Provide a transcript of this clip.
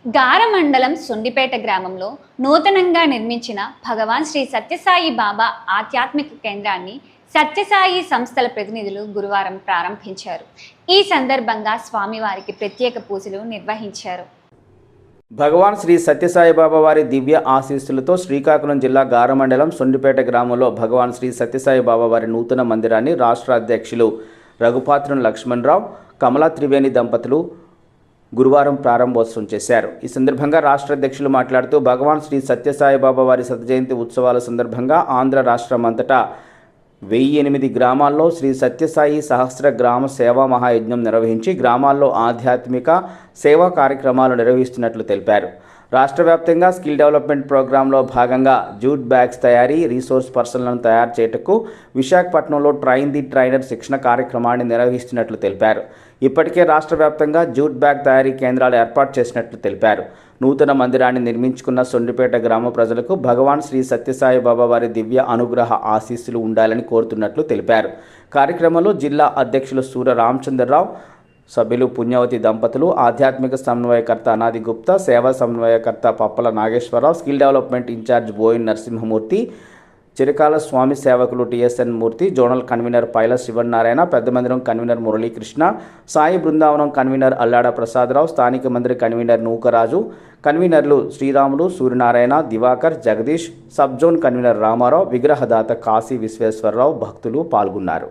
గార మండలం సొండిపేట గ్రామంలో నూతనంగా నిర్మించిన భగవాన్ శ్రీ సత్యసాయి బాబా ఆధ్యాత్మిక కేంద్రాన్ని సత్యసాయి సంస్థల ప్రతినిధులు గురువారం ప్రారంభించారు. ఈ సందర్భంగా స్వామివారికి ప్రత్యేక పూజలు నిర్వహించారు. భగవాన్ శ్రీ సత్యసాయి బాబా వారి దివ్య ఆశీస్సులతో శ్రీకాకుళం జిల్లా గార మండలం సొండిపేట గ్రామంలో భగవాన్ శ్రీ సత్యసాయి బాబా వారి నూతన మందిరాన్ని రాష్ట్ర అధ్యక్షులు రఘుపాత్రం లక్ష్మణరావు, కమలా త్రివేణి దంపతులు గురువారం ప్రారంభోత్సవం చేశారు. ఈ సందర్భంగా రాష్ట్ర అధ్యక్షులు మాట్లాడుతూ భగవాన్ శ్రీ సత్యసాయి బాబా వారి శతజయంతి ఉత్సవాల సందర్భంగా ఆంధ్ర రాష్ట్రం అంతటా 1008 గ్రామాల్లో శ్రీ సత్యసాయి సహస్ర గ్రామ సేవా మహాయజ్ఞం నిర్వహించి గ్రామాల్లో ఆధ్యాత్మిక సేవా కార్యక్రమాలు నిర్వహిస్తున్నట్లు తెలిపారు. రాష్ట్ర వ్యాప్తంగా స్కిల్ డెవలప్మెంట్ ప్రోగ్రాంలో భాగంగా జూట్ బ్యాగ్స్ తయారీ, రీసోర్స్ పర్సన్లను తయారు చేయటకు విశాఖపట్నంలో ట్రైన్ ది ట్రైనర్ శిక్షణ కార్యక్రమాన్ని నిర్వహిస్తున్నట్లు తెలిపారు. ఇప్పటికే రాష్ట్ర వ్యాప్తంగా జూట్ బ్యాగ్ తయారీ కేంద్రాలు ఏర్పాటు చేసినట్లు తెలిపారు. నూతన మందిరాన్ని నిర్మించుకున్న సొండిపేట గ్రామ ప్రజలకు భగవాన్ శ్రీ సత్యసాయి బాబా వారి దివ్య అనుగ్రహ ఆశీస్సులు ఉండాలని కోరుతున్నట్లు తెలిపారు. కార్యక్రమంలో జిల్లా అధ్యక్షులు సూర రామచంద్రరావు, సభ్యులు పుణ్యవతి దంపతులు, ఆధ్యాత్మిక సమన్వయకర్త అనాది గుప్తా, సేవా సమన్వయకర్త Pappala Nageswararao, skill development incharge Boina Narasimhamurthy, చిరకాల స్వామి సేవకులు TSN Murthy, zonal convener Paila Sivanarayana, పెద్ద మందిరం కన్వీనర్ మురళీకృష్ణ, సాయి బృందావనం కన్వీనర్ అల్లాడ ప్రసాదరావు, స్థానిక మందిర కన్వీనర్ నూకరాజు, కన్వీనర్లు Sriramulu, Suryanarayana, Diwakar, Jagadish, sub zone convener Ramarao, విగ్రహదాత కాశీ విశ్వేశ్వరరావు భక్తులు పాల్గొన్నారు.